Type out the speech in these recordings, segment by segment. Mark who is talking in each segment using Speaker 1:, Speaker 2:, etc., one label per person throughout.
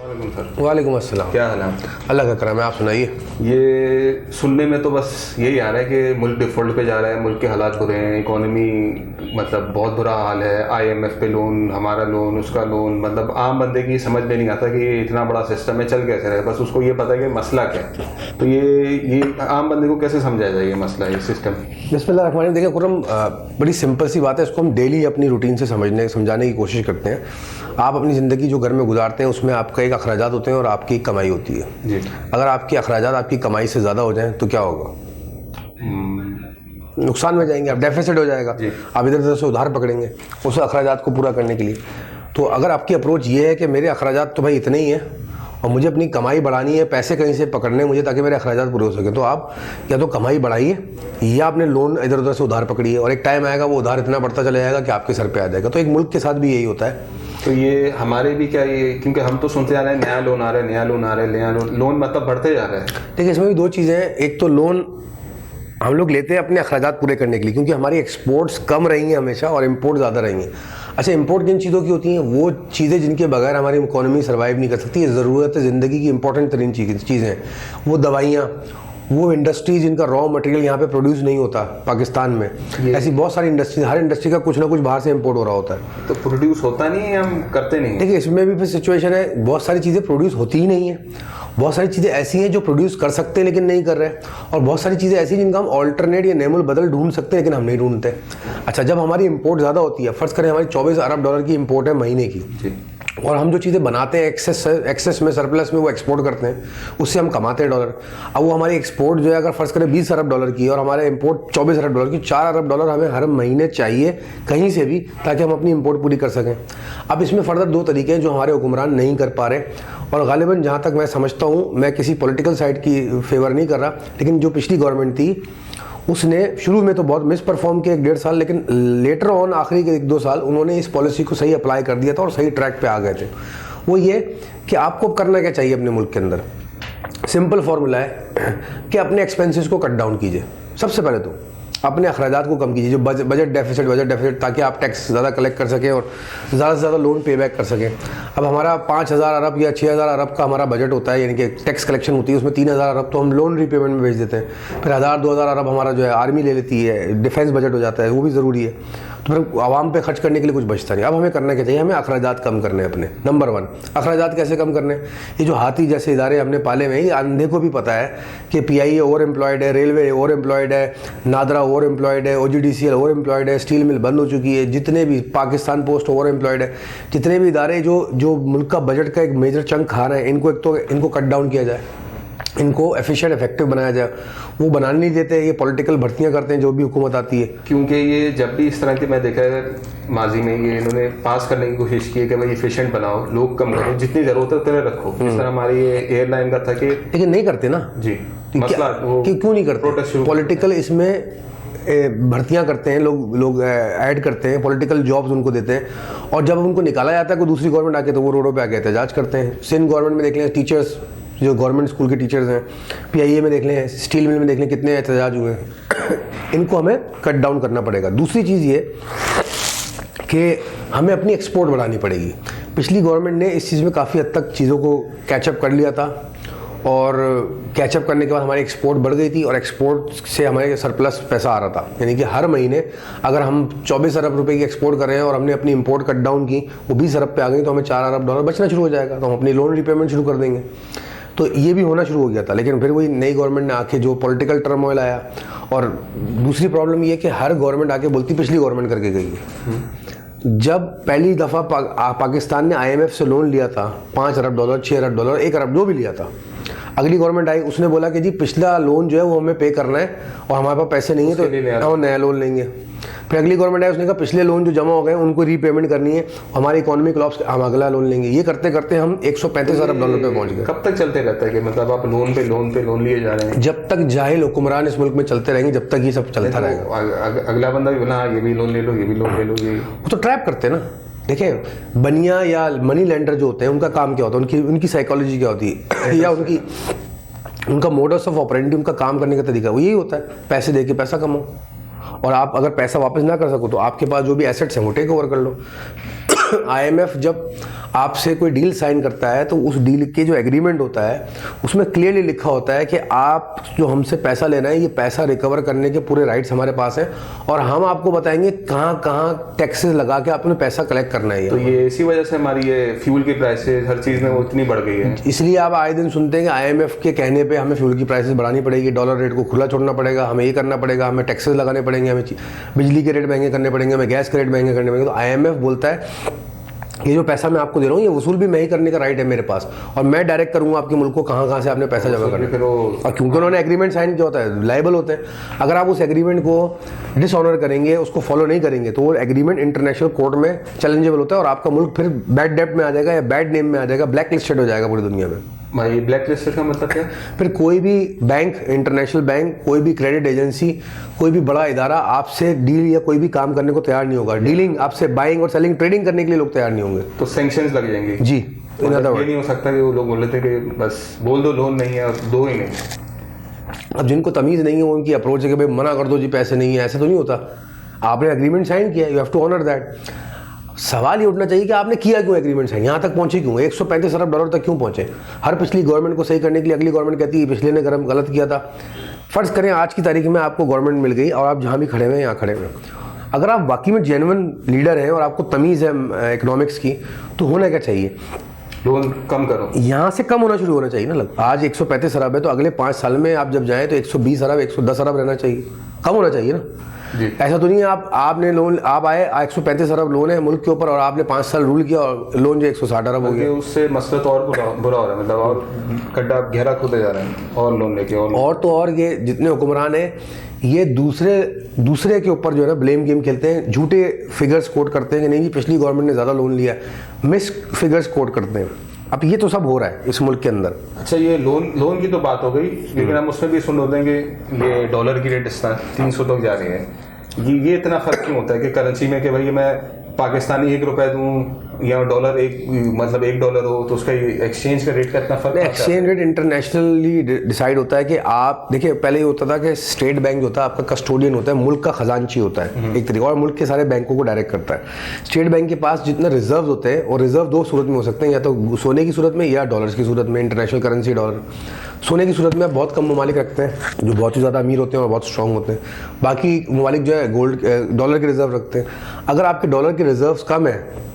Speaker 1: वालेकुम सर।
Speaker 2: वालेकुम अस्सलाम।
Speaker 1: क्या हाल है?
Speaker 2: अल्लाह का करम है, आप सुनाइए।
Speaker 1: ये सुनने में तो बस यही आ रहा है कि मुल्क डिफ़ॉल्ट पे जा रहा है, मुल्क के हालात बुरे हैं, इकोनॉमी मतलब बहुत बुरा हाल है, IMF पे लोन, हमारा लोन, उसका लोन, मतलब आम बंदे की समझ में नहीं आता कि ये इतना बड़ा सिस्टम है, चल कैसे रहे। बस उसको ये पता है कि मसला क्या है। तो ये आम बंदे को कैसे समझाया जाए ये मसला, ये सिस्टम?
Speaker 2: बिस्मिल्लाह। देखिए खुर्रम, बड़ी सिंपल सी बात है, इसको हम डेली अपनी रूटीन से समझाने की कोशिश करते हैं। आप अपनी ज़िंदगी जो घर में गुजारते हैं उसमें आपका एक अखराजात होते हैं और आपकी एक कमाई होती है
Speaker 1: जी।
Speaker 2: अगर आपकी अखराजात आपकी कमाई से ज़्यादा हो जाएं तो क्या होगा? नुकसान में जाएंगे आप, डेफिसिट हो जाएगा। आप इधर उधर से उधार पकड़ेंगे उस अखराजात को पूरा करने के लिए। तो अगर आपकी अप्रोच ये है कि मेरे अखराजात तो भाई इतने ही हैं और मुझे अपनी कमाई बढ़ानी है, पैसे कहीं से पकड़ने हैं मुझे ताकि मेरे अखराजात पूरे हो सके, तो आप या तो कमाई बढ़ाइए या आपने लोन इधर उधर से उधार पकड़िए और एक टाइम आएगा वो उधार इतना बढ़ता चला जाएगा कि आपके सर पे आ जाएगा। तो एक मुल्क के साथ भी यही होता है।
Speaker 1: तो ये हमारे भी क्या, ये क्योंकि हम तो सुनते जा रहे हैं नया लोन आ रहा है, नया लोन आ रहा है, नया लोन मतलब बढ़ते जा रहा है।
Speaker 2: देखिए इसमें भी दो चीज़ें हैं। एक तो लोन हम लोग लेते हैं अपने अखराजात पूरे करने के लिए क्योंकि हमारी एक्सपोर्ट्स कम रही हैं हमेशा और इंपोर्ट ज़्यादा रही हैं। अच्छा, इंपोर्ट किन चीज़ों की होती हैं? वो चीज़ें जिनके बगैर हमारी इकोनॉमी सर्वाइव नहीं कर सकती। ये ज़रूरत ज़िंदगी की इंपॉर्टेंट तरीन चीज़ें, वो दवाइयाँ, वो इंडस्ट्री जिनका रॉ मटेरियल यहाँ पे प्रोड्यूस नहीं होता पाकिस्तान में। ऐसी बहुत सारी इंडस्ट्री, हर इंडस्ट्री का कुछ ना कुछ बाहर से इंपोर्ट हो रहा होता है।
Speaker 1: तो प्रोड्यूस होता नहीं है, हम करते नहीं।
Speaker 2: देखिए इसमें भी फिर सिचुएशन है, बहुत सारी चीज़ें प्रोड्यूस होती ही नहीं है, बहुत सारी चीज़ें ऐसी हैं जो प्रोड्यूस कर सकते हैं लेकिन नहीं कर रहे हैं, और बहुत सारी चीज़ें ऐसी जिनका हम ऑल्टरनेट या नेमुल बदल ढूंढ सकते हैं लेकिन हम नहीं ढूंढते। अच्छा, जब हमारी इंपोर्ट ज़्यादा होती है, फ़र्ज़ करें हमारी 24 अरब डॉलर की इंपोर्ट है महीने की, और हम जो चीज़ें बनाते हैं एक्सेस में, सरप्लस में, वो एक्सपोर्ट करते हैं, उससे हम कमाते हैं डॉलर। अब वो हमारी एक्सपोर्ट जो है अगर फ़र्ज़ करें 20 अरब डॉलर की है और हमारे इंपोर्ट 24 अरब डॉलर की, 4 अरब डॉलर हमें हर महीने चाहिए कहीं से भी ताकि हम अपनी इंपोर्ट पूरी कर सकें। अब इसमें फर्दर दो तरीके हैं जो हमारे हुक्मरान नहीं कर पा रहे, और गालिबन जहाँ तक मैं समझता हूँ, मैं किसी पॉलिटिकल साइड की फेवर नहीं कर रहा, लेकिन जो पिछली गवर्नमेंट थी उसने शुरू में तो बहुत मिस परफॉर्म किया 1.5 साल, लेकिन लेटर ऑन आखिरी के 1-2 साल उन्होंने इस पॉलिसी को सही अप्लाई कर दिया था और सही ट्रैक पे आ गए थे। वो ये कि आपको करना क्या चाहिए अपने मुल्क के अंदर, सिंपल फार्मूला है कि अपने एक्सपेंसेस को कट डाउन कीजिए। सबसे पहले तो अपने अखराजात को कम कीजिए, जो बजट डेफिसिट, ताकि आप टैक्स ज़्यादा कलेक्ट कर सकें और ज़्यादा से ज़्यादा लोन पे बैक कर सकें। अब हमारा 5,000 अरब या 6,000 अरब का हमारा बजट होता है, यानी कि टैक्स कलेक्शन होती है, उसमें 3,000 अरब तो हम लोन रीपेमेंट में भेज देते हैं। फिर 1,000-2,000 अरब हमारा जो है आर्मी ले लेती है, डिफेंस बजट हो जाता है, वो भी ज़रूरी है। तो फिर आवाम पे खर्च करने के लिए कुछ बचता नहीं। अब हमें करना क्या चाहिए? हमें अखराजात कम करने हैं अपने। नंबर 1, अखराजात कैसे कम करने? ये जो हाथी जैसे इदारे हमने पाले हुए हैं, ये अंधे को भी पता है कि PIA ओवर एम्प्लॉयड है, रेलवे ओवर एम्प्लॉयड है, नादरा ओवर एम्प्लॉयड है, OGDCL ओवर एम्प्लॉयड है, स्टील मिल बंद हो चुकी है, जितने भी पाकिस्तान पोस्ट ओवर एम्प्लॉयड है, जितने भी इदारे जो मुल्क का बजट का एक मेजर चंक खा रहे हैं, इनको कट डाउन किया जाए, इनको एफिशिएंट इफेक्टिव बनाया जाए। वो बनाने नहीं देते, ये पॉलिटिकल भर्तियां करते हैं जो भी हुकूमत आती है।
Speaker 1: क्योंकि ये जब भी इस तरह के मैं देखा है माजी में, ये इन्होंने पास करने की कोशिश की है कि भाई एफिशिएंट बनाओ, लोग कम करो, जितनी ज़रूरत है उतने रखो। इस तरह हमारी ये एयरलाइन का था कि,
Speaker 2: लेकिन नहीं करते ना
Speaker 1: जी मसला
Speaker 2: क्यों नहीं करते? पॉलिटिकल इसमें भर्तियां करते हैं, लोग ऐड करते हैं, पॉलिटिकल जॉब्स उनको देते हैं, और जब उनको निकाला जाता है कोई दूसरी गवर्नमेंट आके तो वो रोडों पे आके एहतजाज करते हैं। सिंध गवर्नमेंट में देख लें, टीचर्स जो गवर्नमेंट स्कूल के टीचर्स हैं, PIA में देख लें, स्टील मिल में देख लें, कितने एहतजाज हुए हैं। इनको हमें कट डाउन करना पड़ेगा। दूसरी चीज़ ये कि हमें अपनी एक्सपोर्ट बढ़ानी पड़ेगी। पिछली गवर्नमेंट ने इस चीज़ में काफ़ी हद तक चीज़ों को कैचअप कर लिया था, और कैचअप करने के बाद हमारी एक्सपोर्ट बढ़ गई थी और एक्सपोर्ट से हमारे सरप्लस पैसा आ रहा था। यानी कि हर महीने अगर हम 24 अरब रुपए की एक्सपोर्ट कर रहे हैं और हमने अपनी इंपोर्ट कट डाउन की, वो 20 अरब पे आ गई, तो हमें 4 अरब डॉलर बचना शुरू हो जाएगा, तो हम अपनी लोन रिपेमेंट शुरू कर देंगे। तो ये भी होना शुरू हो गया था, लेकिन फिर वही नई गवर्नमेंट ने आके जो पॉलिटिकल टर्मोइल आया, और दूसरी प्रॉब्लम ये कि हर गवर्नमेंट आके बोलती पिछली गवर्नमेंट करके गई है। जब पहली दफ़ा पाकिस्तान ने IMF से लोन लिया था 5 अरब डॉलर, 6 अरब डॉलर, 1 अरब जो भी लिया था, अगली गवर्नमेंट आई, उसने बोला कि जी पिछला लोन जो है वो हमें पे करना है और हमारे पास पैसे नहीं है तो हम नया लोन लेंगे। फिर अगली गवर्नमेंट आई, उसने कहा पिछले लोन जो जमा हो गए उनको रीपेमेंट करनी है, हमारी इकोनॉमी कोलैप्स, हम अगला लोन लेंगे। ये करते करते हम 135 अरब डॉलर पे पहुंच गए।
Speaker 1: कब तक चलते रहता है कि मतलब आप लोन पे लोन लिए जा रहे हैं?
Speaker 2: जब तक जाहिल हुक्मरान इस मुल्क में चलते रहेंगे, जब तक ये सब चलता रहेगा।
Speaker 1: अगला बंदा भी बोला ये भी लोन ले लो, ये भी लोन ले लो, ये
Speaker 2: वो तो ट्रैप करते हैं ना। देखें, बनिया या मनी लेंडर जो होते हैं उनका काम क्या होता है, उनकी साइकोलॉजी क्या होती है या उनका मोडस ऑफ ऑपरेंडी, उनका काम करने का तरीका वो यही होता है, पैसे दे के पैसा कमाओ, और आप अगर पैसा वापस ना कर सको तो आपके पास जो भी एसेट्स हैं वो टेक ओवर कर लो। IMF जब आपसे कोई डील साइन करता है तो उस डील के जो एग्रीमेंट होता है उसमें क्लियरली लिखा होता है कि आप जो हमसे पैसा लेना है, ये पैसा रिकवर करने के पूरे राइट्स हमारे पास हैं और हम आपको बताएंगे कहाँ कहाँ टैक्सेस लगा के आपने पैसा कलेक्ट करना है।
Speaker 1: तो ये इसी वजह से हमारी ये फ्यूल की प्राइसेस हर चीज़ में वो इतनी बढ़ गई है।
Speaker 2: इसलिए आप आए दिन सुनते हैं कि IMF के कहने पे हमें फ्यूल की प्राइसेस बढ़ानी पड़ेगी, डॉलर रेट को खुला छोड़ना पड़ेगा, हमें ये करना पड़ेगा, हमें टैक्सेस लगाने पड़ेंगे, हमें बिजली के रेट महंगे करने पड़ेंगे, हमें गैस के रेट महंगे करने पड़ेंगे। तो IMF बोलता है ये जो पैसा मैं आपको दे रहा हूँ ये वसूल भी मैं ही करने का राइट है मेरे पास, और मैं डायरेक्ट करूँगा आपके मुल्क को कहाँ कहाँ से आपने पैसा जमा करना है। और क्योंकि उन्होंने एग्रीमेंट साइन किया होता है, लायबल होते हैं। अगर आप उस एग्रीमेंट को डिसऑनर करेंगे, उसको फॉलो नहीं करेंगे, तो वो एग्रीमेंट इंटरनेशनल कोर्ट में चैलेंजेबल होता है और आपका मुल्क फिर बैड डेब्ट में आ जाएगा या बैड नेम में आ जाएगा, ब्लैक लिस्टेड हो जाएगा पूरी दुनिया में।
Speaker 1: भाई ब्लैक लिस्ट का मतलब क्या?
Speaker 2: फिर कोई भी बैंक, इंटरनेशनल बैंक, कोई भी क्रेडिट एजेंसी, कोई भी बड़ा इदारा आपसे डील या कोई भी काम करने को तैयार नहीं होगा। डीलिंग, आपसे बाइंग और सेलिंग, ट्रेडिंग करने के लिए लोग तैयार नहीं होंगे।
Speaker 1: तो सैंक्शंस लग जाएंगे
Speaker 2: जी।
Speaker 1: ये नहीं हो सकता कि वो लोग बोल रहे थे कि बस बोल दो लोन नहीं है और दो ही नहीं।
Speaker 2: अब जिनको तमीज़ नहीं है वो उनकी अप्रोच है कि भाई मना कर दो जी, पैसे नहीं है। ऐसा तो नहीं होता। आपने एग्रीमेंट साइन किया, you have to honour that. सवाल ये उठना चाहिए कि आपने किया क्यों एग्रीमेंट साइन, यहाँ तक पहुंचे क्यों, 135 अरब डॉलर तक क्यों पहुंचे। हर पिछली गवर्नमेंट को सही करने के लिए अगली गवर्नमेंट कहती है पिछले ने गलत किया था। फर्ज करें आज की तारीख में आपको गवर्नमेंट मिल गई और आप जहाँ भी खड़े हुए हैं यहाँ खड़े हुए हैं, अगर आप वाकई में जेन्युइन लीडर हैं और आपको तमीज़ है इकोनॉमिक्स की, तो होना क्या चाहिए,
Speaker 1: लोन कम करो, यहाँ
Speaker 2: से कम होना शुरू होना चाहिए ना। आज 135 अरब है तो अगले 5 साल में आप जब जाएं तो 120 अरब 110 अरब रहना चाहिए, कम होना चाहिए ना जी। ऐसा तो नहीं है आपने लोन, आप आए 135 अरब लोन है मुल्क के ऊपर और आपने 5 साल रूल किया और लोन जो 160 अरब हो गया।
Speaker 1: उससे मसला तो और बुरा हो रहा है, मतलब और गड्ढा गहरा खोदे जा रहे हैं और लोन लेके और
Speaker 2: तो और ये जितने हुक्मरान हैं ये दूसरे के ऊपर जो है ना ब्लेम गेम खेलते हैं, झूठे फिगर्स कोट करते हैं कि नहीं जी पिछली गवर्नमेंट ने ज़्यादा लोन लिया, मिस फिगर्स कोट करते हैं। अब ये तो सब हो रहा है इस मुल्क के अंदर।
Speaker 1: अच्छा, ये लोन की तो बात हो गई, लेकिन हम उसमें भी सुन होते हैं कि ये डॉलर की रेट इस तरह 300 तक जा रही है। ये इतना फर्क क्यों होता है कि करेंसी में कि भाई मैं पाकिस्तानी 1 रुपए दूं या डॉलर मतलब $1 हो तो उसका एक्सचेंज का रेट का इतना फर्क?
Speaker 2: एक्सचेंज रेट इंटरनेशनली डिसाइड होता है कि आप देखिए, पहले ये होता था कि स्टेट बैंक जो होता है आपका कस्टोडियन होता है, मुल्क का खजांची होता है एक तरीका, और मुल्क के सारे बैंकों को डायरेक्ट करता है। स्टेट बैंक के पास जितने रिजर्व होते हैं, और रिजर्व 2 सूरत में हो सकते हैं, या तो सोने की सूरत में या डॉलर्स की सूरत में, इंटरनेशनल करेंसी डॉलर। सोने की सूरत में बहुत कम ममालिक रखते हैं जो बहुत ही ज़्यादा अमीर होते हैं और बहुत स्ट्रांग होते हैं, बाकी ममालिक जो है गोल्ड डॉलर के रिजर्व रखते हैं। अगर आपके डॉलर के रिजर्व्स कम है,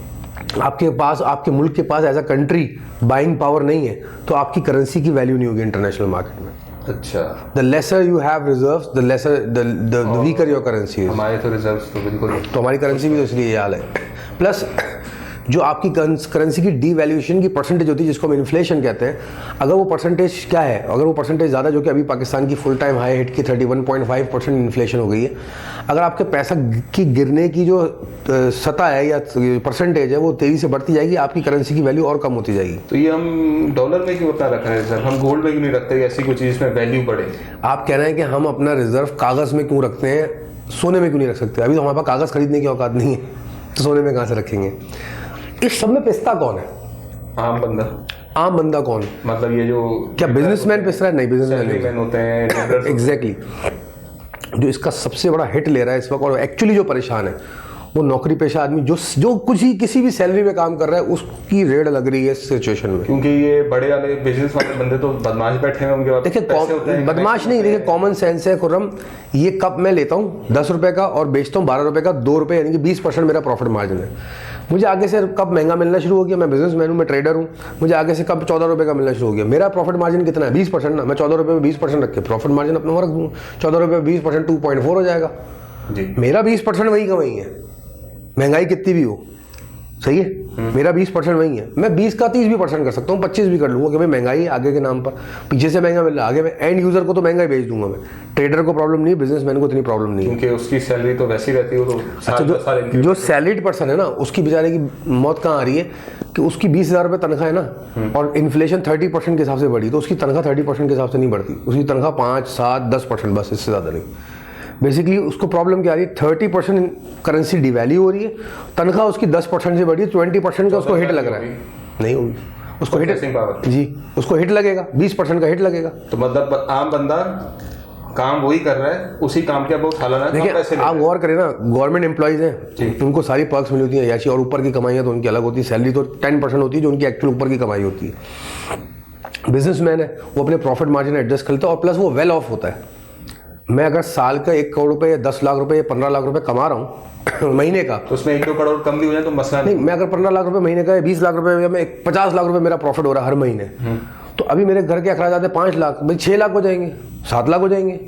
Speaker 2: आपके पास, आपके मुल्क के पास as a country buying power नहीं है, तो आपकी करेंसी की वैल्यू नहीं होगी इंटरनेशनल मार्केट में।
Speaker 1: अच्छा,
Speaker 2: the lesser you have reserves the lesser the weaker your currency.
Speaker 1: हमारे तो रिजर्व्स तो बिल्कुल,
Speaker 2: तो हमारी करेंसी भी तो इसलिए ये हाल है। प्लस जो आपकी करेंसी की डीवैल्यूएशन की परसेंटेज होती है जिसको हम इन्फ्लेशन कहते हैं, अगर वो परसेंटेज क्या है, अगर वो परसेंटेज ज़्यादा, जो कि अभी पाकिस्तान की फुल टाइम हाई हिट की 31.5% इन्फ्लेशन हो गई है, अगर आपके पैसा की गिरने की जो सतह है या परसेंटेज है वो तेज़ी से बढ़ती जाएगी, आपकी करेंसी की वैल्यू और कम होती जाएगी।
Speaker 1: तो ये हम डॉलर में क्यों अपना रख रहे हैं सर, हम गोल्ड में क्यों नहीं रखते, ऐसी कोई चीज़ में वैल्यू बढ़े?
Speaker 2: आप कह रहे हैं कि हम अपना रिजर्व कागज़ में क्यों रखते हैं, सोने में क्यों नहीं रख सकते? अभी तो हमारे पास कागज़ खरीदने की औकात नहीं है, तो सोने में कहाँ से रखेंगे? इस सब में पिसता कौन है?
Speaker 1: आम बंदा।
Speaker 2: आम बंदा कौन?
Speaker 1: मतलब ये जो
Speaker 2: क्या बिजनेसमैन पिस रहा है? नहीं, बिजनेसमैन
Speaker 1: होते हैं
Speaker 2: एग्जैक्टली। जो इसका सबसे बड़ा हिट ले रहा है इस वक्त और एक्चुअली जो परेशान है वो नौकरी पेशा आदमी जो कुछ ही किसी भी सैलरी में काम कर रहा है, उसकी रेड लग रही है इस सिचुएशन में।
Speaker 1: क्योंकि ये बड़े वाले बिजनेस वाले बंदे तो बदमाश बैठे हैं, उनके पास
Speaker 2: देखिए बदमाश नहीं, देखिए कॉमन सेंस है खुर्रम। ये कप मैं लेता हूँ 10 रुपए का और बेचता हूँ 12 रुपए का, 2 रुपए यानी कि 20% मेरा प्रॉफिट मार्जिन है। मुझे आगे से कप महंगा मिलना शुरू हो गया, मैं बिजनेसमैन हूँ, मैं ट्रेडर हूँ, मुझे आगे से कप 14 रुपए का मिलना शुरू हो गया। मेरा प्रॉफिट मार्जिन कितना है? 20% ना। मैं 14 रुपए में 20% रख के प्रॉफिट मार्जिन अपना रख दूँ, 14 रुपए में 20% 2.4 हो जाएगा जी। मेरा 20% वही का वही है, महंगाई कितनी भी हो, सही है। मेरा 20% वही है, मैं 20 का 30 भी परसेंट कर सकता हूँ, 25 भी कर लूँगा कि भाई महंगाई आगे के नाम पर, पीछे से महंगा मिल रहा है, आगे मैं एंड यूजर को तो महंगा ही बेच दूंगा। मैं ट्रेडर को प्रॉब्लम नहीं, बिजनेसमैन को इतनी प्रॉब्लम नहीं है,
Speaker 1: क्योंकि उसकी सैलरी तो वैसी रहती है। तो
Speaker 2: अच्छा, जो सैलरीड पर्सन है ना, उसकी बेचारे की मौत कहाँ आ रही है कि उसकी 20,000 रुपये तनख्वाह है ना, और इन्फ्लेशन 30% के हिसाब से बढ़ी, तो उसकी तनख्वाह 30% के हिसाब से नहीं बढ़ती, उसकी तनख्वाह 5, 7, 10% बस, इससे ज़्यादा नहीं। बेसिकली उसको प्रॉब्लम क्या आ रही है, 30% करेंसी डिवैल्यू हो रही है, तनख्वाह उसकी 10% से बढ़ी है, 20% का उसको हिट लग रहा है। नहीं होगी, उसको हिट जी, उसको हिट लगेगा, 20% का हिट लगेगा।
Speaker 1: तो मतलब आम बंदा काम वही कर रहा है, उसी काम के अब वो सालाना कम पैसे
Speaker 2: देखिए
Speaker 1: ले
Speaker 2: आप
Speaker 1: रहा है।
Speaker 2: गौर करें ना, गवर्नमेंट एम्प्लॉइज हैं, उनको सारी पर्क्स मिली होती हैं याची, और ऊपर की कमाइयाँ तो उनकी अलग होती है। सैलरी तो 10% होती है जो उनकी एक्चुअल ऊपर की कमाई होती है। बिजनेसमैन है, वो अपने प्रॉफिट मार्जिन एडजस्ट करता है और प्लस वो वेल ऑफ होता है। मैं अगर साल का 1 करोड़ रुपए या 10 लाख रुपए या 15 लाख रुपए कमा रहा हूँ महीने का,
Speaker 1: तो उसमें 1-2 करोड़ कम भी हो जाए तो मसला
Speaker 2: नहीं, मैं अगर 15 लाख रुपए महीने का या 20 लाख रुपए या मैं 50 लाख रुपए मेरा प्रॉफिट हो रहा है हर महीने, तो अभी मेरे घर के अखराज आते 5 लाख, भाई 6 लाख हो जाएंगे, 7 लाख हो जाएंगे।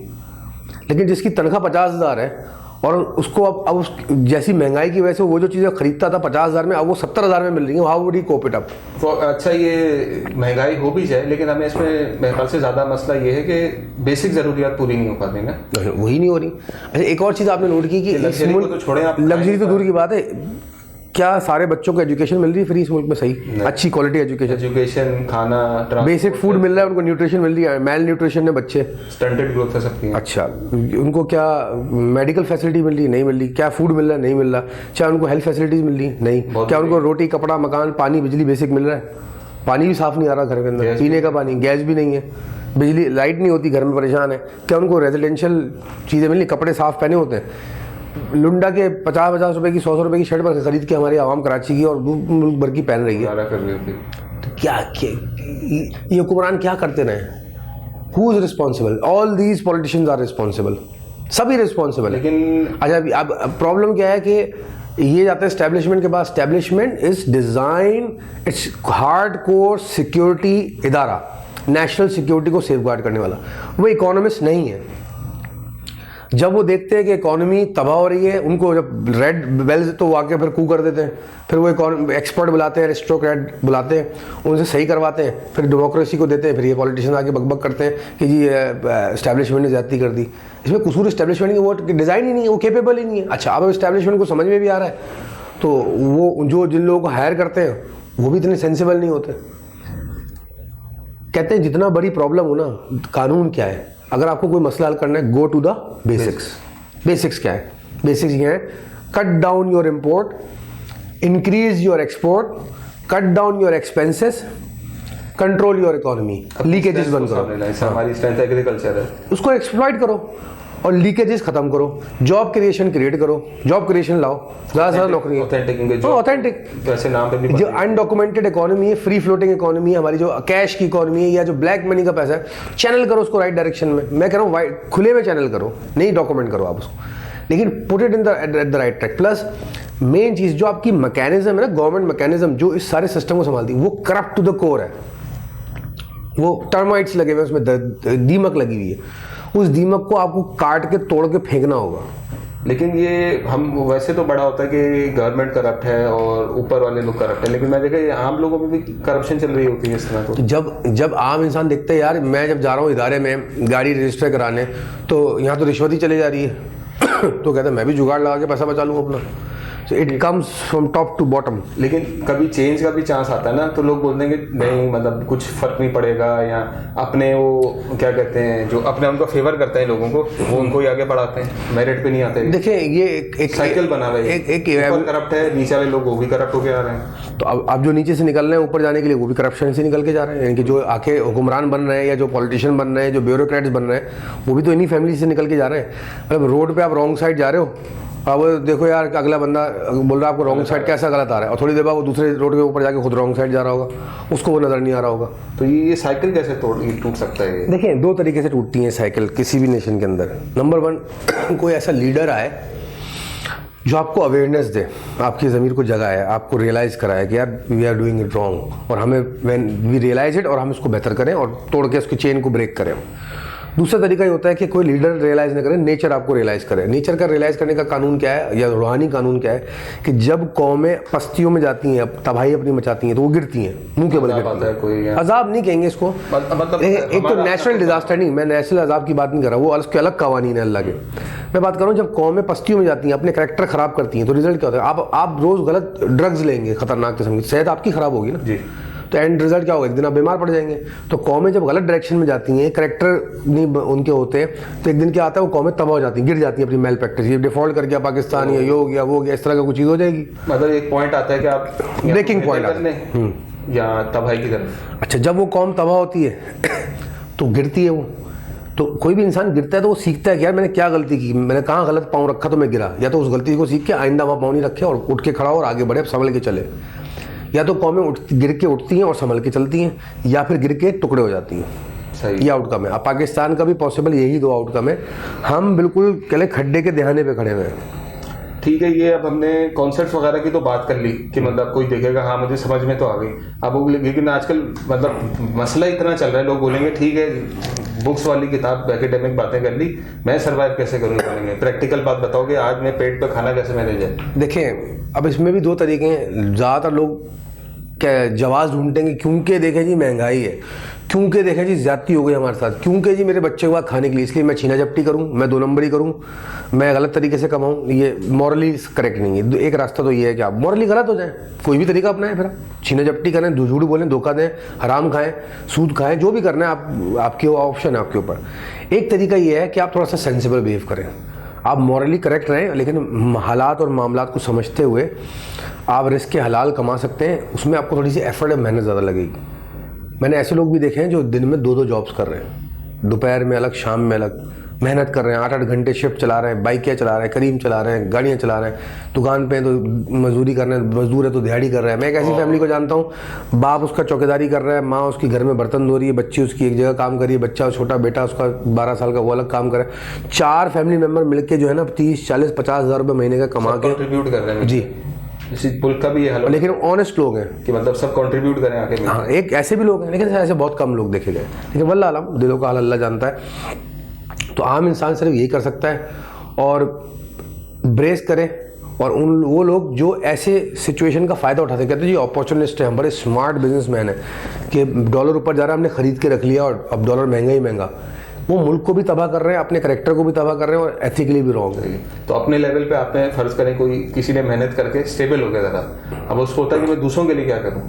Speaker 2: लेकिन जिसकी तनख्वाह 50,000 है और उसको अब जैसी महंगाई की वजह से वो जो चीज़ें खरीदता था 50,000 में, अब वो 70,000 में मिल रही है, how would he cope it up?
Speaker 1: तो अच्छा, ये महंगाई हो भी जाए लेकिन हमें इसमें मेरे ख्याल से ज़्यादा मसला ये है कि बेसिक ज़रूरियात पूरी नहीं हो पाती ना।
Speaker 2: वही नहीं हो रही। अच्छा, एक और चीज़ आपने नोट की कि
Speaker 1: लग्जरी को तो छोड़ें आप,
Speaker 2: लग्जरी तो दूर की बात है, क्या सारे बच्चों को एजुकेशन मिल रही है फ्री इस मुल्क में? सही, अच्छी क्वालिटी
Speaker 1: एजुकेशन, खाना,
Speaker 2: बेसिक फूड मिल रहा है उनको, न्यूट्रिशन मिल रही है, मेल न्यूट्रिशन है बच्चे,
Speaker 1: स्टंटेड ग्रोथ है सबकी।
Speaker 2: अच्छा, उनको क्या मेडिकल फैसिलिटी मिल रही? नहीं मिल रही। क्या फूड मिल रहा है? नहीं मिल रहा। क्या उनको हेल्थ फैसिलिटीज मिल रही? नहीं। क्या उनको रोटी, कपड़ा, मकान, पानी, बिजली बेसिक मिल रहा है? पानी भी साफ नहीं आ रहा घर के अंदर, पीने का पानी, गैस भी नहीं है, बिजली, लाइट नहीं होती, घर में परेशान है। क्या उनको रेजिडेंशियल चीज़ें मिल रही? कपड़े साफ पहने होते हैं? लुंडा के 50-50 रुपए की, 100 रुपए की शर्ट पर खरीद के हमारी आवाम कराची की और मुल्क भर की पहन रही है।
Speaker 1: कर रही होती।
Speaker 2: तो क्या ये हुक्मरान क्या करते रहे? Who is responsible? All these politicians are responsible, सभी रिस्पॉन्सिबल है।
Speaker 1: लेकिन
Speaker 2: अच्छा, अब प्रॉब्लम क्या है कि ये जाता है एस्टेब्लिशमेंट के पास। Establishment is design, it's hard core security इदारा, नेशनल सिक्योरिटी को सेफगार्ड करने वाला। वो इकोनॉमिस्ट नहीं है। जब वो देखते हैं कि इकोनॉमी तबाह हो रही है, उनको जब रेड बेल्स, तो वो आके फिर कू कर देते हैं। फिर वो एक्सपर्ट बुलाते हैं, एरिस्टोक्रेट बुलाते हैं, उनसे सही करवाते हैं, फिर डेमोक्रेसी को देते हैं। फिर ये पॉलिटिशियन आके बकबक करते हैं कि जी एस्टैब्लिशमेंट ने ज्यादती कर दी। इसमें कसूर एस्टैब्लिशमेंट की, वो डिज़ाइन ही नहीं है, वो केपेबल ही नहीं है। अच्छा, अब एस्टैब्लिशमेंट को समझ में भी आ रहा है, तो वो जिन लोगों को हायर करते हैं वो भी इतने सेंसिबल नहीं होते। कहते हैं जितना बड़ी प्रॉब्लम हो ना, कानून क्या है, अगर आपको कोई मसला हल करना है, go to the basics. Basics क्या है? बेसिक्स ये है, cut down your import, increase your export, cut down your expenses, control your economy, leakages बंद करो।
Speaker 1: हमारी स्ट्रेंथ एग्रीकल्चर है,
Speaker 2: उसको एक्सप्लॉइट करो और लीकेजेस खत्म करो, जॉब क्रिएशन क्रिएट करो, जॉब क्रिएशन लाओ, ज़्यादा से ज़्यादा नौकरी। ऑथेंटिक
Speaker 1: वैसे नाम पे भी
Speaker 2: जो अनडॉक्यूमेंटेड इकोनॉमी है, फ्री फ्लोटिंग इकोनॉमी है, हमारी जो कैश की इकोनॉमी है या जो ब्लैक मनी का पैसा है, चैनल करो उसको राइट डायरेक्शन में। मैं कह रहा हूँ खुले में चैनल करो, नहीं डॉक्यूमेंट करो आप उसको, लेकिन put it in the at the right track. Plus main चीज़ जो आपकी मैकेनिज्म है ना, गवर्नमेंट मैकेनिज्म जो इस सारे सिस्टम को संभालती है, वो करप्ट टू द कोर है। वो टर्माइट्स लगे हुए हैं उसमें, दीमक लगी हुई है। उस दीमक को आपको काट के तोड़ के फेंकना होगा।
Speaker 1: लेकिन ये हम वैसे तो बड़ा होता है कि गवर्नमेंट करप्ट है और ऊपर वाले लोग करप्ट है, लेकिन मैं देखा ये आम लोगों में भी करप्शन चल रही होती है इस तरह। तो
Speaker 2: जब आम इंसान देखते हैं, यार मैं जब जा रहा हूँ इदारे में गाड़ी रजिस्टर कराने, तो यहाँ तो रिश्वत ही चली जा रही है तो कहता है मैं भी जुगाड़ लगा के पैसा बचा लूँ अपना। So it comes from top to bottom.
Speaker 1: लेकिन कभी चेंज का भी चांस आता है ना, तो लोग बोल देंगे नहीं मतलब कुछ फर्क नहीं पड़ेगा, या अपने वो क्या कहते हैं जो अपने उनको फेवर करते हैं लोगों को, वो उनको ही आगे बढ़ाते हैं, मेरिट पे नहीं आते।
Speaker 2: देखिए ये एक
Speaker 1: साइकिल बना हुआ है, एक करप्ट है, नीचे वाले लोग वो भी करप्ट होके आ रहे हैं।
Speaker 2: तो अब जो नीचे से निकल रहे हैं ऊपर जाने के लिए, वो भी करप्शन से निकल के जा रहे हैं। यानी कि जो आके हुक्मरान बन रहे हैं या जो पॉलिटिशियन बन रहे हैं, जो ब्यूरोक्रेट्स बन रहे हैं, वो भी तो इन्हीं फैमिली से निकल के जा रहे हैं। मतलब रोड पे आप रॉन्ग साइड जा रहे हो, अब देखो यार अगला बंदा बोल रहा है आपको रॉन्ग साइड कैसा गलत आ रहा है, और थोड़ी देर बाद वो दूसरे रोड के ऊपर जाके खुद रॉन्ग साइड जा रहा होगा, उसको वो नज़र नहीं आ रहा होगा।
Speaker 1: तो ये साइकिल कैसे टूट सकता है?
Speaker 2: देखिए 2 तरीके से टूटती है साइकिल किसी भी नेशन के अंदर। नंबर 1, कोई ऐसा लीडर आए जो आपको अवेयरनेस दे, आपकी ज़मीर को जगाए, आपको रियलाइज़ कराए कि यार we are doing it wrong, और हमें व्हेन वी रियलाइज इट और हम इसको बेहतर करें और तोड़ के उसकी चेन को ब्रेक करें। दूसरा तरीका ये होता है कि कोई लीडर रियलाइज़ न करे, नेचर आपको रियलाइज़ करे। नेचर का रियलाइज़ करने का कानून क्या है, या रूहानी कानून क्या है, कि जब कौमें पस्तियों में जाती हैं, तबाही अपनी मचाती हैं, तो वो गिरती हैं, मुंह के बल गिरती हैं। अजाब नहीं कहेंगे इसको, मतलब एक तो नेचुरल डिजास्टर नहीं, मैं नेचुरल अजाब की बात नहीं कर रहा, वो उसके अलग कवानीन है अल्लाह के। मैं बात कर रहा हूँ जब कौमें पस्तियों में जाती हैं, अपने करैक्टर खराब करती हैं, तो रिजल्ट क्या होता है? आप रोज़ गलत ड्रग्स लेंगे खतरनाक किस्म की, सेहत आपकी खराब होगी ना जी, तो एंड रिजल्ट क्या होगा? एक दिन आप बीमार पड़ जाएंगे। तो कौमें जब गलत डायरेक्शन में जाती हैं, करेक्टर नहीं उनके होते, तो एक दिन क्या आता है, वो कौमें तबाह हो जाती हैं, गिर जाती हैं अपनी मेल प्रैक्टिस, ये डिफॉल्ट कर गया पाकिस्तान, या ये हो गया वो हो गया, इस तरह का कुछ चीज़ हो जाएगी।
Speaker 1: मतलब एक पॉइंट आता है कि आप
Speaker 2: ब्रेकिंग पॉइंट आता है
Speaker 1: या तबाही की तरफ।
Speaker 2: अच्छा, जब वो कौम तबाह होती है तो गिरती है वो, तो कोई भी इंसान गिरता है तो वो सीखता है कि यार मैंने क्या गलती की, मैंने कहाँ गलत पाँव रखा तो मैं गिरा, या तो उस गलती को सीख के आइंदा वहाँ पाँव नहीं रखे और उठ के खड़ा हो और आगे बढ़े, संभल के चले। या तो कौमें गिर के उठती हैं और संभल के चलती हैं, या फिर गिर के टुकड़े हो जाती हैं।
Speaker 1: सही,
Speaker 2: ये आउटकम है। अब पाकिस्तान का भी पॉसिबल यही 2 आउटकम है। हम बिल्कुल कहले खड्डे के दहाने पे खड़े हुए हैं।
Speaker 1: ठीक है, ये अब हमने कॉन्सेप्ट्स वगैरह की तो बात कर ली कि मतलब कोई देखेगा हाँ मुझे समझ में तो आ गई। अब वो लेकिन आजकल मतलब मसला इतना चल रहा है, लोग बोलेंगे ठीक है बुक्स वाली किताब एकेडमिक बातें कर ली, मैं सर्वाइव कैसे करूँ, बोलेंगे प्रैक्टिकल बात बताओगे आज मैं पेट पे खाना कैसे मैनेज है।
Speaker 2: देखें अब इसमें भी 2 तरीके हैं। ज़्यादातर लोग क्या जवाब ढूंढेंगे क्योंकि देखें जी महंगाई है, क्योंकि देखें जी ज्यादती हो गई हमारे साथ, क्योंकि जी मेरे बच्चे को बाद खाने के लिए, इसलिए मैं छीना झपटी करूं, मैं 2 नंबरी करूं, मैं गलत तरीके से कमाऊं। ये मॉरली करेक्ट नहीं है। एक रास्ता तो ये है कि आप मॉरली गलत हो जाए, कोई भी तरीका अपनाएं, फिर छीना झपटी करें, झूठ बोलें, धोखा दें, हराम खाएं, सूद खाएं, जो भी करना है आपके ऑप्शन है आपके ऊपर। एक तरीका ये है कि आप थोड़ा सा सेंसिबल बिहेव करें, आप मॉरली करेक्ट रहें, लेकिन हालात और मामलात को समझते हुए आप रिस्क के हलाल कमा सकते हैं। उसमें आपको थोड़ी सी एफर्ट और मेहनत ज़्यादा लगेगी। मैंने ऐसे लोग भी देखे हैं जो दिन में 2-2 जॉब्स कर रहे हैं, दोपहर में अलग, शाम में अलग, मेहनत कर रहे हैं, 8-8 घंटे शिफ्ट चला रहे हैं, बाइकें चला रहे हैं, करीम चला रहे हैं, गाड़ियाँ चला रहे हैं, दुकान पे तो मजदूरी कर रहे हैं, मजदूर है तो दिहाड़ी कर रहे हैं। मैं एक ऐसी फैमिली को जानता हूँ, बाप उसका चौकीदारी कर रहा है, माँ उसकी घर में बर्तन धो रही है, बच्ची उसकी एक जगह काम कर रही है, बच्चा छोटा बेटा उसका 12 साल का वो अलग काम कर रहा है। 4 फैमिली मेम्बर मिलकर जो है ना 30-40-50 हज़ार रुपये महीने का कमा के
Speaker 1: कंट्रीब्यूट कर रहे हैं
Speaker 2: जी।
Speaker 1: इसी मुल्क का भी ये हाल,
Speaker 2: लेकिन ऑनेस्ट लोग हैं
Speaker 1: कि मतलब सब कंट्रीब्यूट करें आके।
Speaker 2: हाँ, एक ऐसे भी लोग हैं, लेकिन ऐसे बहुत कम लोग देखे गए। लेकिन वल्लाह आलम, दिलों का हाल अल्लाह जानता है। तो आम इंसान सिर्फ यही कर सकता है और ब्रेस करे। और वो लोग जो ऐसे सिचुएशन का फ़ायदा उठाते, कहते हैं जी अपॉर्चुनिस्ट है, हम बड़े स्मार्ट बिजनेसमैन है कि डॉलर ऊपर जा रहा है, हमने खरीद के रख लिया और अब डॉलर महंगा ही महंगा। वो मुल्क को भी तबाह कर रहे हैं, अपने कैरेक्टर को भी तबाह कर रहे हैं और एथिकली भी रॉन्ग है।
Speaker 1: तो अपने लेवल पे आपने फर्ज करें कोई किसी ने मेहनत करके स्टेबल हो गया ज़रा, अब उसको होता है कि मैं दूसरों के लिए क्या करूँ।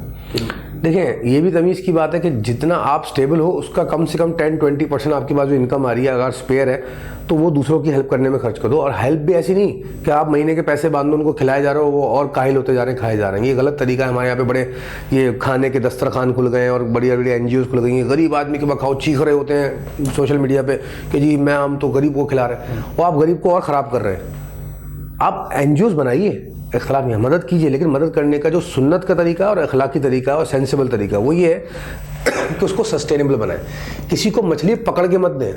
Speaker 2: देखें ये भी तमीज़ की बात है कि जितना आप स्टेबल हो उसका कम से कम 10-20% आपके पास जो इनकम आ रही है अगर स्पेयर है तो वो दूसरों की हेल्प करने में खर्च कर दो। और हेल्प भी ऐसी नहीं कि आप महीने के पैसे बांध दो, उनको खिलाए जा रहे हो, वो और काहिल होते जा रहे हैं, खाए जा रहे हैं। ये गलत तरीका है। हमारे यहाँ पे बड़े ये खाने के दस्तरखान खुल गए हैं और बढ़िया बढ़िया NGOs खुल गई हैं। गरीब आदमी के बखाओ चीख रहे होते हैं सोशल मीडिया पे कि जी हम तो गरीब को खिला रहे हैं, वो आप गरीब को और ख़राब कर रहे हैं। आप NGOs बनाइए, इख्लाफ नहीं, मदद कीजिए, लेकिन मदद करने का जो सुन्नत का तरीका और अखलाकी तरीका और सेंसिबल तरीका वो ये है कि उसको सस्टेनेबल बनाएं। किसी को मछली पकड़ के मत दें,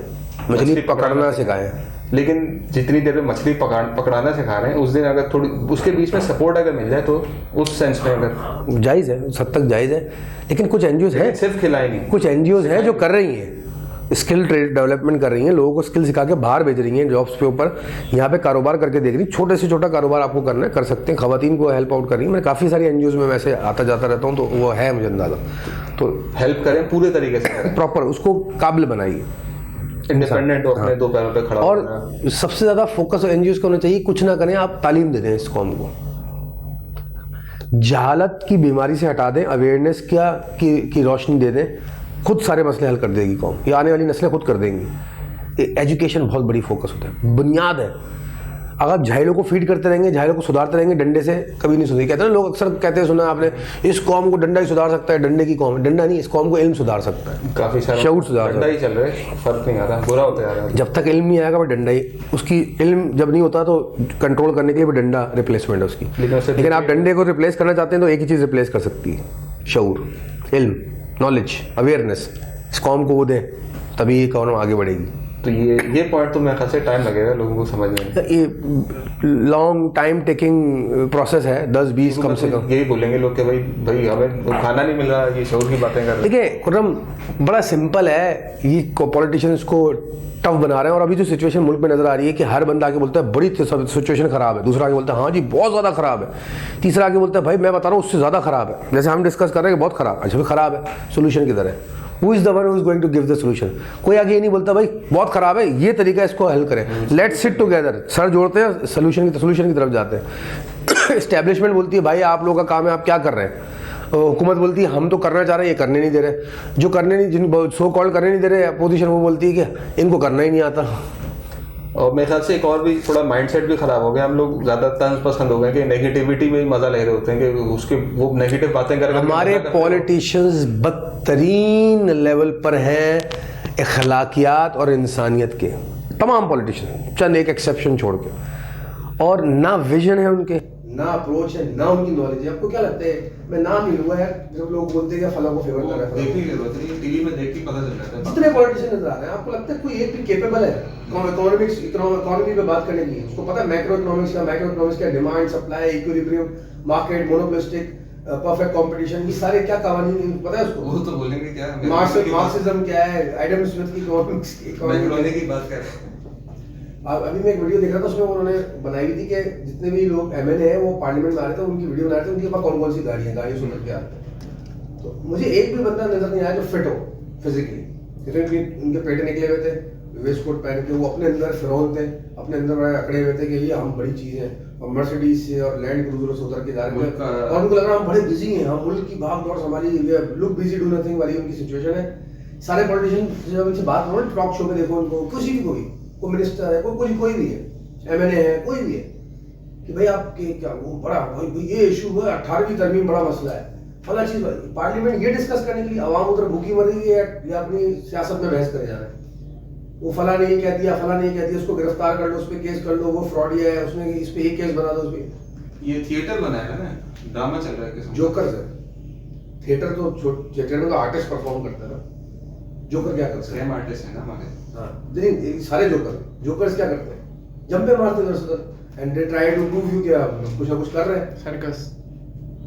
Speaker 2: मछली पकड़ना सिखाएं।
Speaker 1: लेकिन जितनी देर में मछली पकड़ाना सिखा रहे हैं उस दिन अगर थोड़ी उसके बीच में सपोर्ट अगर मिल जाए तो उस सेंस में अगर
Speaker 2: जायज़ है, उस हद तक जायज़ है। लेकिन कुछ NGOs हैं,
Speaker 1: सिर्फ खिलाए नहीं,
Speaker 2: कुछ NGOs हैं जो कर रही हैं, स्किल ट्रेड डेवलपमेंट कर रही हैं, लोगों को स्किल सिखा के बाहर भेज रही हैं जॉब्स के ऊपर, यहाँ पे कारोबार करके देख रही। छोटे से छोटा कारोबार आपको करना है, कर सकते हैं, खवातीन को हेल्प आउट कर रही है। मैं काफ़ी सारी NGOs में वैसे आता जाता रहता हूँ तो वो है मुझे अंदाज़ा। तो
Speaker 1: हेल्प करें, पूरे तरीके से करें,
Speaker 2: प्रॉपर उसको काबिल बनाइए,
Speaker 1: इंडिपेंडेंट हो, अपने 2 पैरों पे खड़ा।
Speaker 2: और सबसे ज़्यादा फोकस NGOs का होना चाहिए, कुछ ना करें, आप तालीम दे दें इस कौम को, जहालत की बीमारी से हटा दें, अवेयरनेस की रोशनी दे दें, खुद सारे मसले हल कर देगी कौम। ये आने वाली नस्लें खुद कर देंगी। एजुकेशन बहुत बड़ी फोकस होता है, बुनियाद है। अगर आप झाइलों को फीड करते रहेंगे, झाइलों को सुधारते रहेंगे, डंडे से कभी नहीं सुधरेगी। कहते हैं लोग अक्सर कहते हैं, सुना आपने, इस कौम को डंडा ही सुधार सकता है, डंडे की कौम है। डंडा नहीं, इस कौम को इल्म सुधार सकता है,
Speaker 1: काफ़ी सारा
Speaker 2: शऊर सुधार सकता है।
Speaker 1: डंडा ही चल रहा है, फर्क नहीं आ रहा, बुरा होता जा रहा है।
Speaker 2: जब तक इल्म नहीं आएगा वो डंडा ही, उसकी इल्म जब नहीं होता तो कंट्रोल करने के लिए वो डंडा रिप्लेसमेंट है उसकी। लेकिन आप डंडे को रिप्लेस करना चाहते हैं तो एक ही चीज़ रिप्लेस कर सकती है, शऊर, इल्म, नॉलेज, अवेयरनेस। इस कौम को वो दें, तभी ये कौम आगे बढ़ेगी।
Speaker 1: तो ये पॉइंट तो मेरे ख्याल से टाइम लगेगा लोगों को समझने में।
Speaker 2: ये लॉन्ग टाइम टेकिंग प्रोसेस है, 10-20 कम से कम।
Speaker 1: यही बोलेंगे लोग कि भाई हमें खाना नहीं मिल रहा, ये शऊर की बातें कर रहे हैं।
Speaker 2: देखिए खुर्रम, बड़ा सिंपल है, ये पॉलिटिशियंस को टफ बना रहे हैं। और अभी जो सिचुएशन मुल्क में नजर आ रही है कि हर बंदा आके बोलता है बड़ी सिचुएशन खराब है, दूसरा आके बोलता है हाँ जी बहुत ज़्यादा खराब है, तीसरा आके बोलता है भाई मैं बता रहा हूँ उससे ज़्यादा खराब है। जैसे हम डिस्कस कर रहे हैं कि बहुत खराब, अच्छा भी खराब है, सोल्यूशन किधर है? Who is the one who is going to give the solution? कोई आगे ये नहीं बोलता भाई बहुत खराब है, ये तरीका इसको हल करें, लेट्स सिट टुगेदर, सर जोड़ते हैं, सोल्यूशन की तरफ जाते हैं। एस्टेब्लिशमेंट बोलती है भाई आप लोगों का काम है, आप क्या कर रहे हैं? हुकूमत बोलती है हम तो करना चाह रहे हैं, ये करने नहीं दे रहे। जो करने नहीं, जिन सो कॉल्ड करने नहीं दे रहे अपोजिशन, वो बोलती है कि इनको करना ही नहीं आता।
Speaker 1: और मेरे ख्याल से एक और भी थोड़ा माइंडसेट भी खराब हो गया, हम लोग ज़्यादा तंज पसंद हो गए कि नेगेटिविटी में ही मज़ा ले रहे होते हैं कि उसके वो नेगेटिव बातें कर।
Speaker 2: हमारे पॉलिटिशियंस बदतरीन लेवल पर हैं अखलाकियात और इंसानियत के, तमाम पॉलिटिशियन चंद एक एक्सेप्शन छोड़ के, और ना विजन है उनके, ना अप्रोच है, ना उनकी नॉलेज है। आपको क्या लगता है, मैं नाम नहीं लूंगा यार, जब लोग बोलते हैं कि फला को फेवर कर रहा है,
Speaker 1: देखने की जरूरत नहीं, टीवी में देख के पता चल जाता है।
Speaker 2: जितने पॉलिटिशियन नजर आ रहे हैं, आपको लगता है कोई एक भी केपेबल है इकोनॉमी पे बात करने के लिए? उसको पता है मैक्रो इकोनॉमिक्स का demand supply equilibrium market monopolistic perfect competition, ये सारे क्या कवानीन पता है उसको?
Speaker 1: वो तो बोलेंगे क्या,
Speaker 2: मार्क्सिज्म क्या है, एडम स्मिथ की इकोनॉमिक्स
Speaker 1: की बात कर रहे हैं।
Speaker 2: अभी मैं एक वीडियो देख रहा था, उसमें उन्होंने बनाई हुई थी कि जितने भी लोग एमएलए हैं वो पार्लियामेंट में आ रहे थे, उनकी वीडियो बना रहे थे, उनके पास कौन कौन सी गाड़ियाँ सुन के आते हैं। तो मुझे एक भी बंदा नजर नहीं आया जो फिट हो फिजिकली। उनके पेट निकले हुए थे, वेस्ट कोट पहन के, वो अपने अंदर फिरौन थे, अपने अंदर बड़े अकड़े हुए थे कि ये हम बड़ी चीज है, और मर्सिडीज से और लैंड क्रूजरों से उतर के जा रहे थे, और उनको लग रहा हम बड़े बिजी हैं, हम मुल्क की भाग दौड़ हमारी लुक बिजी डू नथिंग वाली उनकी सिचुएशन है। सारे पॉलिटिशियन जब इनसे बात करो टॉक शो में, देखो उनको किसी भी कोई मिनिस्टर है, कोई भी है, एमएलए है, कोई भी है, कि भाई आपके क्या वो बड़ा भाई ये इशू है, 18वीं तरमीम बड़ा मसला है, फला चीज। पार्लियामेंट ये डिस्कस करने के लिए अवाम उधर भूखी मर रही है या अपनी सियासत में बहस करे जा रहे हैं। वो फला नहीं कह दिया, उसको गिरफ्तार कर लो, उस पर केस कर लो, वो फ्रॉडिया है, उसने इस पे एक केस बना दो, उस पे।
Speaker 1: ये थिएटर बनाया ना, ड्रामा चल रहा है किस्म
Speaker 2: जोकर सर, थिएटर तो थिएटर में तो आर्टिस्ट परफॉर्म करता है ना, जोकर क्या करते हैं?
Speaker 1: आर्टिस्ट है ना हमारे।
Speaker 2: हाँ, नहीं सारे जोकर्स क्या करते हैं? जंपे मारते हैं उधर and they try to prove you कि आप कुछ ना कुछ कर रहे हैं।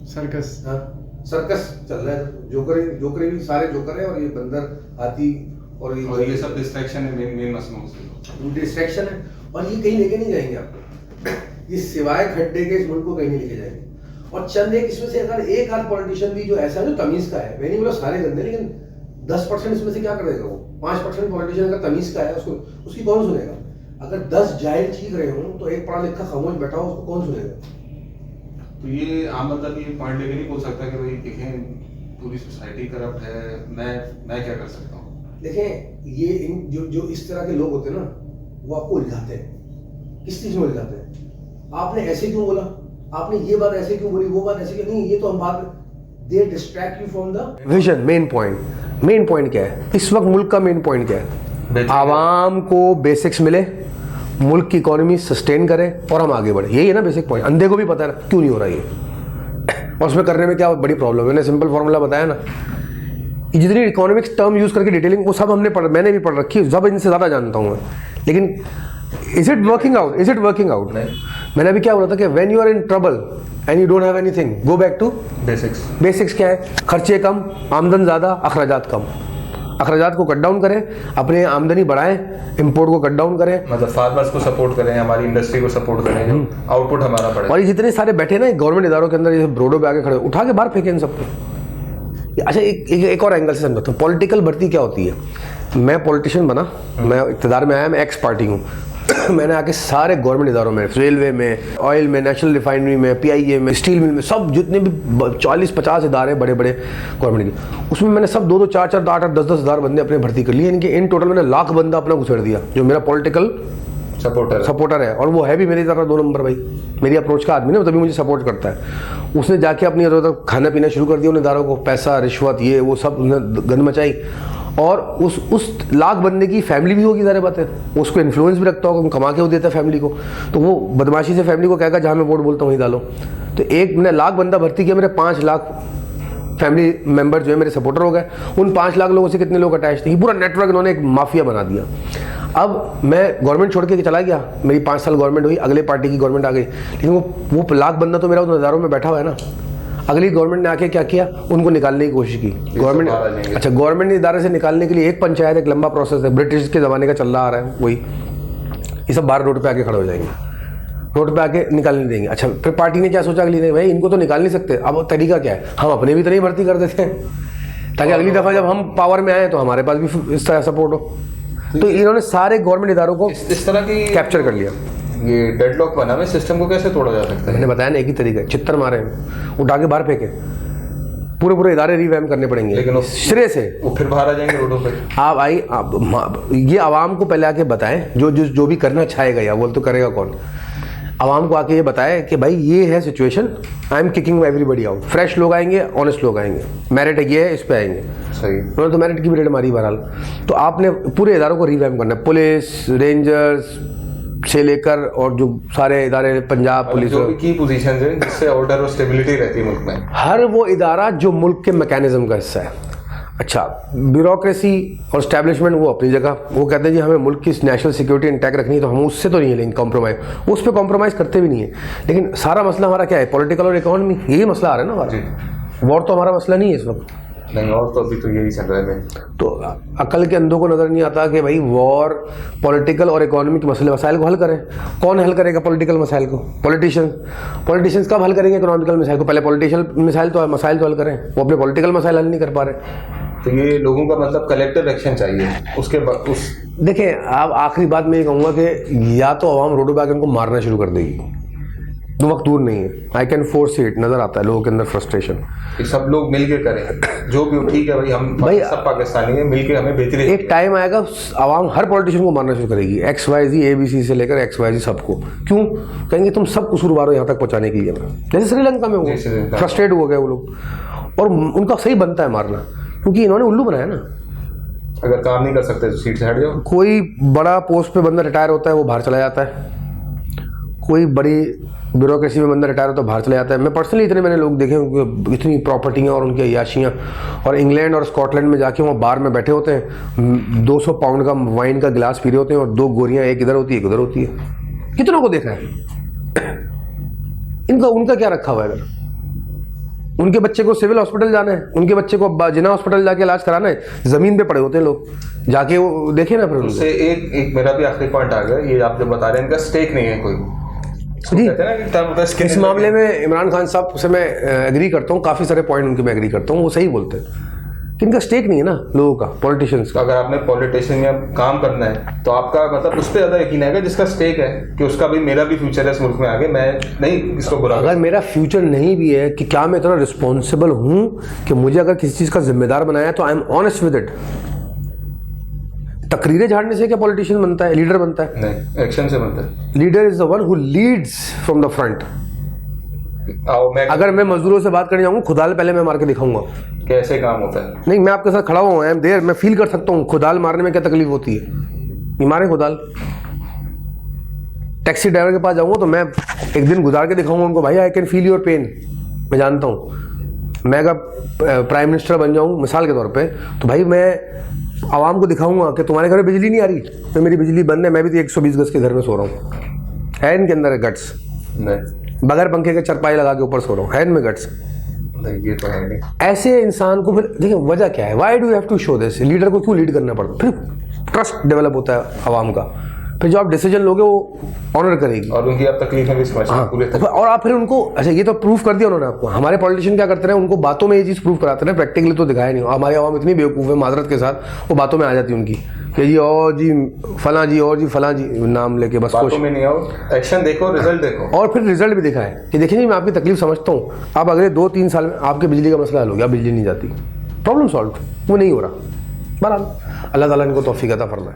Speaker 2: सर्कस हाँ, सर्कस चल रहा है। जोकर भी सारे जोकर है, और ये बंदर हाथी और
Speaker 1: ये सब डिस्ट्रैक्शन है, मेन मसला उसमें
Speaker 2: डिस्ट्रैक्शन है, और ये कहीं लेके नहीं जाएंगे आपको। ये सिवाय खड्डे के इस मुल्क को कहीं नहीं लेके जाएंगे। और चंद एक इसमें से अगर एक आध पॉलिटिशियन भी जो ऐसा जो तमीज का है, मैं नहीं बोला सारे गंदे, लेकिन 10% इसमें से क्या कर देगा वो? 5% पॉलिटिशियन अगर तमीज का है, उसकी कौन सुनेगा? अगर 10 जाहिल चीख रहे हो तो एक पढ़ा लिखा खामोश बैठा हो, उसको कौन सुनेगा?
Speaker 1: तो ये आम बंदा भी ये पॉइंट लेके नहीं बोल सकता कि भाई देखें पूरी सोसाइटी करप्ट है, मैं क्या कर सकता हूँ।
Speaker 2: देखें, ये जो इस तरह के लोग होते हैं ना, वो आपको उलझाते हैं। किस चीज में उलझाते हैं? आपने ऐसे क्यों बोला, आपने ये बात ऐसे क्यों बोली, वो बात ऐसे क्यों नहीं, ये तो हम बात, they distract you from the vision. Main point क्या है इस वक्त? मुल्क का मेन पॉइंट क्या है? आवाम को बेसिक्स मिले, मुल्क की इकोनॉमी सस्टेन करे और हम आगे बढ़े, यही है ना बेसिक पॉइंट। अंधे को भी पता है क्यों नहीं हो रहा ये, और उसमें करने में क्या बड़ी प्रॉब्लम है। मैंने सिंपल फॉर्मूला बताया ना, ये जितनी इकोनॉमिक्स टर्म यूज करके डिटेलिंग, वो सब मैंने भी पढ़ रखी है, सब इनसे ज़्यादा जानता हूँ मैं। लेकिन इज इट वर्किंग आउट? मैंने अभी क्या बोला था कि when you are in trouble and you don't have anything, go back to basics क्या है? खर्चे कम, आमदन ज़्यादा, अखराजात कम। अखराजात को कट डाउन करें, अपने आमदनी बढ़ाएं, इंपोर्ट को कट डाउन करें,
Speaker 1: मतलब फार्मर्स को सपोर्ट करें, हमारी इंडस्ट्री को सपोर्ट करें, जो आउटपुट हमारा बढ़े।
Speaker 2: और ये जितने सारे बैठे ना गवर्नमेंट इदारों के अंदर, ये ब्रोडो पे आके खड़े, उठा के बाहर फेंके इन सबको। अच्छा, एक और एंगल से समझता हूँ, पॉलिटिकल भर्ती क्या होती है। मैं पॉलिटिशियन बना, मैं इक़्तिदार में आया, मैं एक्स पार्टी हूँ। मैंने आके सारे गवर्नमेंट इदारों में, रेलवे में, ऑयल में, नेशनल रिफाइनरी में, PIA में, स्टील मिल में, सब जितने भी 40-50 इदारे बड़े बड़े गवर्नमेंट के, उसमें मैंने सब 2-2, 4-4, 8-8, 10-10 हज़ार बंदे अपने भर्ती कर लिए। इनके इन टोटल मैंने लाख बंदा अपना घुसेड़ दिया, जो मेरा पॉलिटिकल सपोर्टर है, और वो है भी मेरी तरह 2 नंबर भाई, मेरी अप्रोच का आदमी ना, तभी मुझे सपोर्ट करता है। उसने जाके अपनी खाना पीना शुरू कर दिया उन इदारों को, पैसा रिश्वत ये वो सब गंद मचाई, और उस लाख बंदे की फैमिली भी होगी, ज़ाहिर बात है, उसको इन्फ्लुएंस भी रखता होगा, कमा के वो देता है फैमिली को, तो वो बदमाशी से फैमिली को कहेगा जहाँ मैं वोट बोलता हूँ वहीं डालो। तो एक मैंने लाख बंदा भर्ती किया, मेरे 5 लाख फैमिली मेंबर जो है मेरे सपोर्टर हो गए। उन 5 लाख लोगों से कितने लोग अटैच थे, पूरा नेटवर्क इन्होंने एक माफिया बना दिया। अब मैं गवर्नमेंट छोड़ के चला गया, मेरी 5 साल गवर्नमेंट हुई, अगले पार्टी की गवर्नमेंट आ गई, लेकिन वो लाख बंदा तो मेरा उन हज़ारों में बैठा हुआ है ना। अगली गवर्नमेंट ने आके क्या किया, उनको निकालने की कोशिश की गवर्नमेंट। अच्छा, गवर्नमेंट इदारे से निकालने के लिए एक पंचायत, एक लंबा प्रोसेस है, ब्रिटिश के ज़माने का चल रहा आ रहा है वही। ये सब बाहर रोड पे आके खड़े हो जाएंगे, रोड पे आके निकाल नहीं देंगे। अच्छा, फिर पार्टी ने क्या सोचा, अगली ने, भाई इनको तो निकाल नहीं सकते, अब तरीका क्या है, हम अपने भी तो नहीं भर्ती कर देते हैं, ताकि अगली दफ़ा जब हम पावर में आए तो हमारे पास भी इस तरह सपोर्ट हो। तो इन्होंने सारे गवर्नमेंट इदारों को
Speaker 1: इस तरह की
Speaker 2: कैप्चर कर लिया।
Speaker 1: ये डेडलॉक बना हुआ, सिस्टम को कैसे तोड़ा जा सकता है?
Speaker 2: मैंने बताया ना, एक ही तरीका है, चित्तर मारे, उठा के बाहर फेंके, पूरे इदारे रिवैम्प करने पड़ेंगे, लेकिन सिरे से।
Speaker 1: वो फिर बाहर आ जाएंगे रोडों पे।
Speaker 2: ये आवाम को पहले आके बताएं, जो भी करना चाहेगा, या बोल तो करेगा कौन। आवाम को आके ये बताए कि भाई ये है situation, I am kicking everybody out, fresh लोग आएंगे, ऑनेस्ट लोग आएंगे, मेरिट ये है, इस पे आएंगे।
Speaker 1: सही।
Speaker 2: उन्होंने तो मेरिट की भी रेड मारी बहरहाल। तो आपने पूरे इदारों को रिवैम्प करना है, पुलिस, रेंजर्स से लेकर और जो सारे इदारे, पंजाब पुलिस,
Speaker 1: जो भी की पोजीशन है जिससे ऑर्डर और स्टेबिलिटी रहती है मुल्क में,
Speaker 2: हर वो इदारा जो मुल्क के मैकेनिज्म का हिस्सा है। अच्छा, ब्यूरोक्रेसी और स्टैब्लिशमेंट वो अपनी जगह, वो कहते हैं जी हमें मुल्क की नेशनल सिक्योरिटी इंटैक्ट रखनी है, तो हम उससे तो नहीं लेंगे कॉम्प्रोमाइज़, उस पर कॉम्प्रोमाइज़ करते भी नहीं है। लेकिन सारा मसला हमारा क्या है, पॉलिटिकल और इकोनॉमी, यही मसला आ रहा है ना हमारा। वॉर तो हमारा मसला नहीं है इस वक्त।
Speaker 1: नहीं, और तो अभी तो यही चल रहा है।
Speaker 2: तो अकल के अंधों को नज़र नहीं आता कि भाई वॉर, पॉलिटिकल और इकोनॉमिक मसाइल को हल करें। कौन हल करेगा पॉलिटिकल मसाइल को? पॉलिटिशियंस कब हल करेंगे इकोनॉमिकल मसाइल को? पहले पॉलिटिशियल मसाइल तो हल करें, वो अपने पॉलिटिकल मसाइल हल नहीं कर पा रहे।
Speaker 1: तो ये लोगों का मतलब कलेक्टिव एक्शन चाहिए। उसके बाद
Speaker 2: देखें, अब आखिरी बात मैं ये कहूँगा कि या तो आवाम रोडों पर आकर उनको मारना शुरू कर देगी, तो वक्त दूर नहीं है, आई कैन फोर्स इट, नजर आता है लोगों के अंदर फ्रस्ट्रेशन।
Speaker 1: सब लोग मिलके करें, जो भी ठीक है भाई सब पाकिस्तानी है, मिलके हमें बेहतरीन।
Speaker 2: एक टाइम आएगा आवाम हर पॉलिटिशियन को मारना शुरू करेगी, XYZ ABC से लेकर XYZ सबको। क्यों कहेंगे? तुम सब कसूरवार हो यहाँ तक पहुँचाने के लिए। जैसे श्रीलंका में वो फ्रस्ट्रेट हो गए वो लोग, और उनका सही बनता है मारना, क्योंकि इन्होंने उल्लू बनाया ना।
Speaker 1: अगर काम नहीं कर सकते तो सीट से हट जाओ।
Speaker 2: कोई बड़ा पोस्ट पे बंदा रिटायर होता है, वो बाहर चला जाता है। कोई बड़ी ब्यूरोक्रेसी में बंदा रिटायर होता है, बाहर चला जाता है। मैं पर्सनली इतने मैंने लोग देखे हैं, इतनी प्रॉपर्टियाँ और उनकी अय्याशियाँ, और इंग्लैंड और स्कॉटलैंड में जाके वो बार में बैठे होते हैं, 200 पाउंड का वाइन का गिलास पी रहे होते हैं, और 2 गोरियाँ, एक इधर होती है एक उधर होती है। कितनों को देखा है? उनका क्या रखा हुआ है? अगर उनके बच्चे को सिविल हॉस्पिटल जाना है, उनके बच्चे को जिना हॉस्पिटल जाके इलाज कराना है, जमीन पे पड़े होते हैं लोग, जाके वो देखे ना। फिर
Speaker 1: उससे एक मेरा भी आखिरी पॉइंट आ गया, ये आप जो बता रहे हैं, इनका स्टेक नहीं है कोई जी।
Speaker 2: इस मामले में इमरान खान साहब से मैं एग्री करता हूँ, काफी सारे पॉइंट उनके मैं एग्री करता हूँ, वो सही बोलते हैं कि इनका स्टेक नहीं है ना लोगों का, पॉलिटिशियंस का।
Speaker 1: अगर आपने पॉलिटिशियन में काम करना है तो आपका मतलब उस पर ज्यादा यकीन आएगा जिसका स्टेक है कि उसका भी, मेरा भी फ्यूचर है इस मुल्क में आगे, मैं नहीं इसको बुरा।
Speaker 2: अगर मेरा फ्यूचर नहीं भी है कि क्या मैं इतना रिस्पॉन्सिबल हूँ कि मुझे अगर किसी चीज का जिम्मेदार बनाया तो I am honest with it. तकरीरें झाड़ने से क्या पॉलिटिशियन बनता है, लीडर बनता है?
Speaker 1: नहीं, एक्शन से बनता है।
Speaker 2: Leader is the one who Leeds from the front. अगर मैं मजदूरों से बात करने जाऊंगा, खुदाल पहले मैं मार के दिखाऊंगा
Speaker 1: कैसे काम होता है।
Speaker 2: नहीं, मैं आपके साथ खड़ा हुआ, आई एम देयर, मैं फील कर सकता हूँ खुदाल मारने में क्या तकलीफ होती है। नहीं मारे खुदाल। टैक्सी ड्राइवर के पास जाऊंगा तो मैं एक दिन गुजार के दिखाऊंगा उनको, भाई I can feel your pain, मैं जानता हूँ। मैं अगर प्राइम मिनिस्टर बन जाऊँ मिसाल के तौर पे, तो भाई मैं आवाम को दिखाऊंगा कि तुम्हारे घर में बिजली नहीं आ रही, तो मेरी बिजली बंद है, मैं भी तो 120 गज के घर में सो रहा हूँ। है इनके अंदर गट्स?
Speaker 1: नहीं।
Speaker 2: बगैर पंखे के चरपाई लगा के ऊपर सो रहा हूँ, है इनमें गट्स?
Speaker 1: नहीं, ये तो है नहीं।
Speaker 2: ऐसे इंसान को फिर देखिए वजह क्या है, why do you have to show this? Leader को क्यों लीड करना पड़ता? फिर ट्रस्ट डेवलप होता है आवाम का, फिर जो आप डिसीजन लोगे वो ऑनर करेगी,
Speaker 1: और उनकी आप तकलीफें भी समझते हैं पूरे तरह।
Speaker 2: और आप फिर उनको, अच्छा ये तो प्रूफ कर दिया उन्होंने आपको। हमारे पॉलिटिशियन क्या करते रहे, उनको बातों में ये चीज़ प्रूफ कराते रहे, प्रैक्टिकली तो दिखाया नहीं। हमारी आवाम इतनी बेवकूफ़ है माजरत के साथ, वो बातों में आ जाती है उनकी कि जी और जी फलां जी और जी फलां जी नाम लेके बस
Speaker 1: बातों में नहीं आओ, एक्शन देखो, रिजल्ट देखो।
Speaker 2: और फिर रिजल्ट भी दिखा है कि देखिए जी मैं आपकी तकलीफ समझता हूँ, अब अगले 2-3 साल में आपके बिजली का मसला हल हो गया, बिजली नहीं जाती, प्रॉब्लम सॉल्व। वो नहीं हो रहा। बहरहाल अल्लाह ताला इनको तौफीक अता फरमाए।